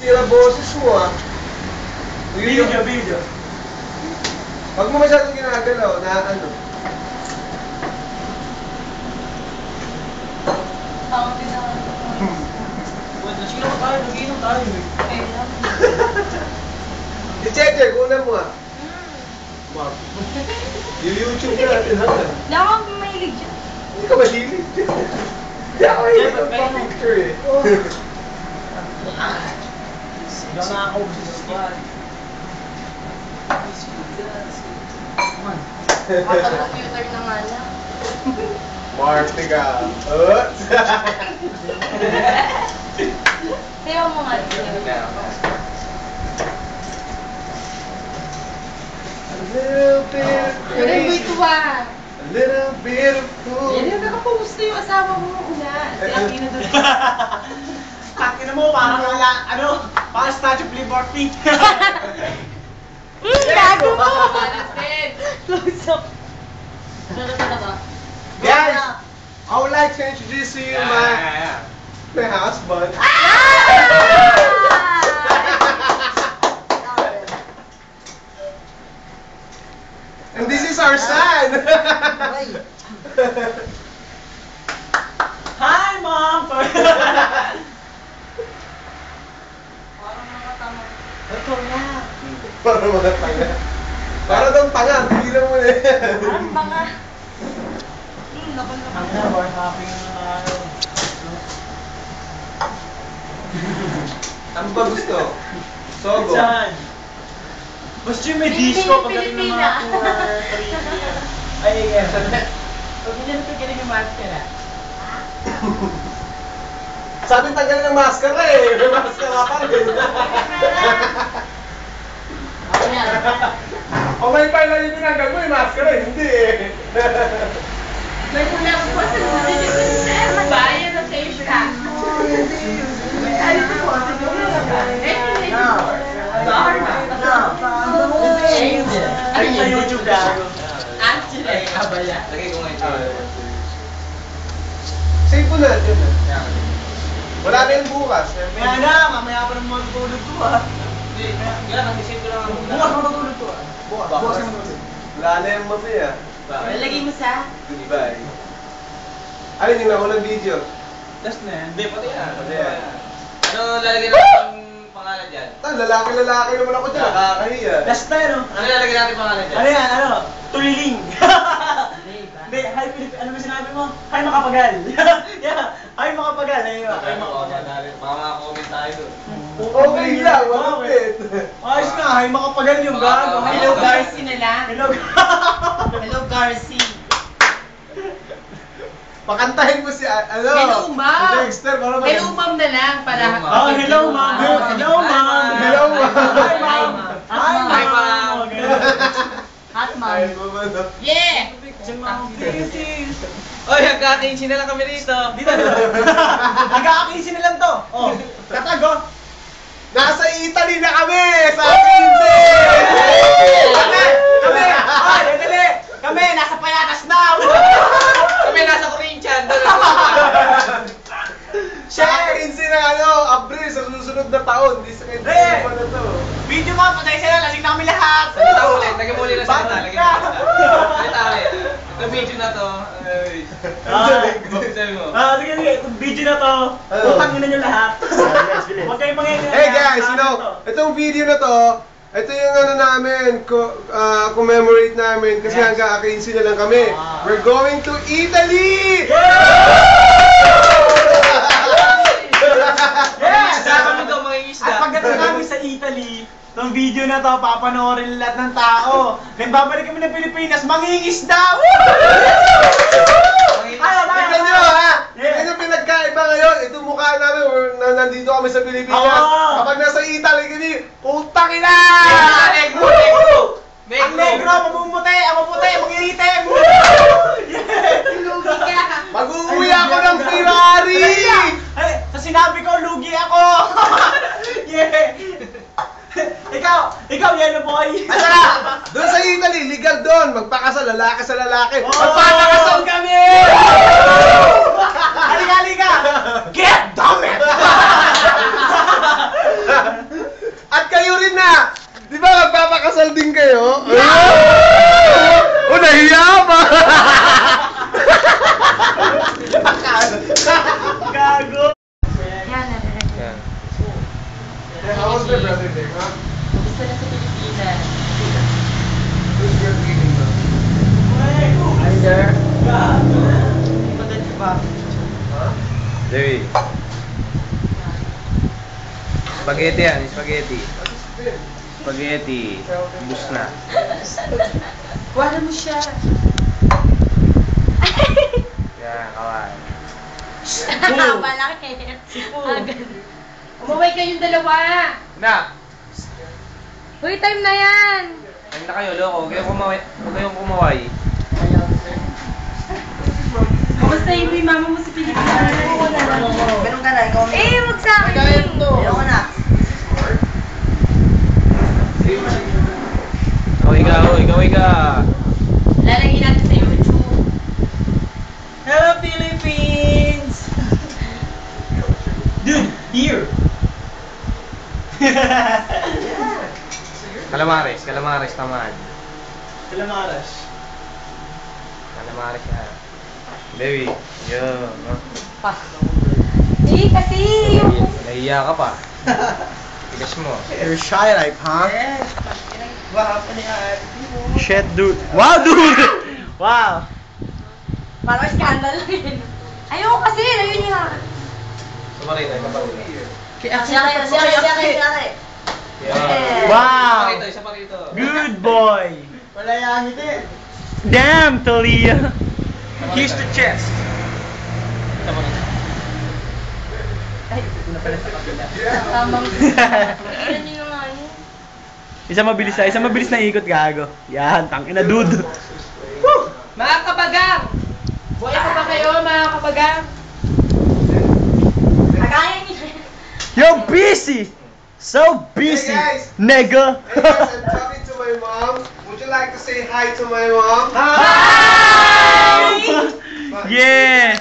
Tira boses mo ah. Video. Pag mo masyadong ginagalaw na ano. Tawag din ako. Sige naman tayo, nag-iinom tayo eh. Okay lang. Si Cheche, kunan mo ah. Mark. Yung YouTube natin ha. Wala akong mahilig dyan. Hindi ka mahilig. Hindi ako mahilig ng picture eh. Hindi ako nakakaubos sa squad. Computer na nga lang. Marte ka. Sayo mo nga. A little bit of Pero crazy. ito ah. A little bit of fool. Yan yung nakapost na yung asawa mo una. Si Aquino doon. Takin na mo, parang wala, ano, parang Statue of Liberty. Gago mo! Close up. Guys, I would like to introduce to you my husband. And this is our son. Hi, Mom! Parang nakatama. Ito na. Para mga tanga. Para daw tanga, tigilan mo na yan. Parang banga. Laban na Ang na, we're having ano. Ano ba gusto? Sogo. Saan? Basta yung may disco pagdating ng mga 4, 3. Ay, yeah. Huwag mo dyan tigilin yung maskara. Sabi tanggalin ng maskara eh. May maskara pa rin. Ako yan. O may pala yung tinanggal mo yung maskara eh. Hindi eh. May kulang po sa mga bayan na face ka. Ay, ito po. Ay, sa YouTube gago. Actually, Abala. Lagay ko ngayon. Save mo na. Yun na. Wala na yung bukas. Maya na, mamaya pa naman matutulog ko ah. Hindi, yan, nag-isip ko lang. Bukas matutulog ko ah. Bukas na matutulog. Wala na yung mamaya. lagay mo sa... Goodbye. Ay, yung nakulang video. Last na yan. Hindi, pati yan. Pati yan. Ano lalagyan natin pangalan dyan? Lalaki naman ako dyan. Nakakahiya. Last na yun. Ano lalagyan natin pangalan dyan? Ano yan, ano? Tuliling. Hindi, hi Philip, ano ba sinabi mo? Hi makapagal. Yeah, hi makapagal. Ayun, hi makapagal. Baka mga-comment tayo doon. Okay lang, malapit. Ayos nga, hi makapagal yung gago. Hello, Garci na lang. Hello. Hello, Garci. Pakantahin mo si, ano? Hello, ma'am. Si Dexter, para Hello, ma'am na lang. Para... Oh, hello, ma'am. Hello, ma'am. Hello, ma'am. Hi, ma'am. Hi, Hi, ma'am. ma'am. Hot Ay, ma'am. bumano. Yeah! Oy, hagkakinsin na lang kami rito. Dito, dito. Nag-aakisin na lang to. Oh, katago. Nasa Italy na kami! Sa 15! Kami! Ay, dali! Kami, nasa Payatas na! Kami nasa Corinthians. Sa 15 na ano, Abril, sa susunod na taon. Di sa kanya Eh! pa na to. Video mo, patay sila, lasing na kami lahat! Salita ulit. Lagyan mo ulit na salita. Bakit Lagyan ka? mo ulit. Salita ulit. Ito video na to. Ay. Sabi mo. Sige, sige, itong video na to, Ano? utangin na nyo lahat. Huwag kayong mangyayari. Hey guys, you know, itong video na to, ito yung ano namin, commemorate namin kasi Yes. hanggang 15 na lang kami. Ah. We're going to Italy! Yes! Isda kami daw, mga isda. At pagdating namin sa Italy, itong video na to, papanoorin lahat ng tao. Then babalik kami ng Pilipinas, mangingisda! Ayaw, Tignan nyo ha! Yeah. Tignan yung pinagkaiba ngayon. Ito mukha namin, nandito kami sa Pilipinas. Oo. Kapag nasa Italy kami, putang ina! Negro, negro. Ang negro, mamumuti, ang maputi, mangingitim! Lugi ka. Mag-uwi ako ng Ferrari! Ay, sa sinabi ko, lugi ako! Yeah! Ikaw, yellow boy! Asa na! Doon sa Italy, legal doon. Magpakasal, lalaki sa lalaki. Oh! Magpapakasal kami! Halika! Get dumb it! oh. Oh, nahiya pa! Gago! Yan, narinig. Yan. How was the brother there, ha? Gusto na sa Pilipinas. Who's your feeling now? Hi there. Gago. Patensya pa. Huh? Dewi. Spaghetti yan, spaghetti. Spaghetti. Bus na. Wala mo siya. Yan, kawan. Malaki. Sipo. Umuwi kayong dalawa. Na! Uy, time na yan. Ayun na kayo, loko. Huwag kayong kumaway. Kamusta yung mama mo sa Pilipinas? Ganun ka na, ikaw na. Wag sa akin. Ayoko na. Ikaw. Lalagyan natin sa YouTube. Hello, Philippines! Dude, here! Calamares tamad. Calamares. Calamares yan. Baby, yun. No? Kasi yung... Nahiya ka pa. Tigas mo. You're shy like, huh? Yes. Shit, dude. Wow, dude! Wow! Parang scandal lang yun. Ayoko kasi, ayun niya. Sumarito. Wow! Isa pa rito. Good boy! Wala yan, hindi. Damn, Talia! Here's the chest. Tamang... Yan yung nga yun. Isa mabilis na ikot, gago. Yan, tangina, dude. Mga kabagang! Buhay pa ba kayo, mga kabagang? Kagaya niyo. You're busy! So busy, Hey, guys. nigga! Hey guys, I'm talking to my mom. Would you like to say hi to my mom? Hi! Yeah!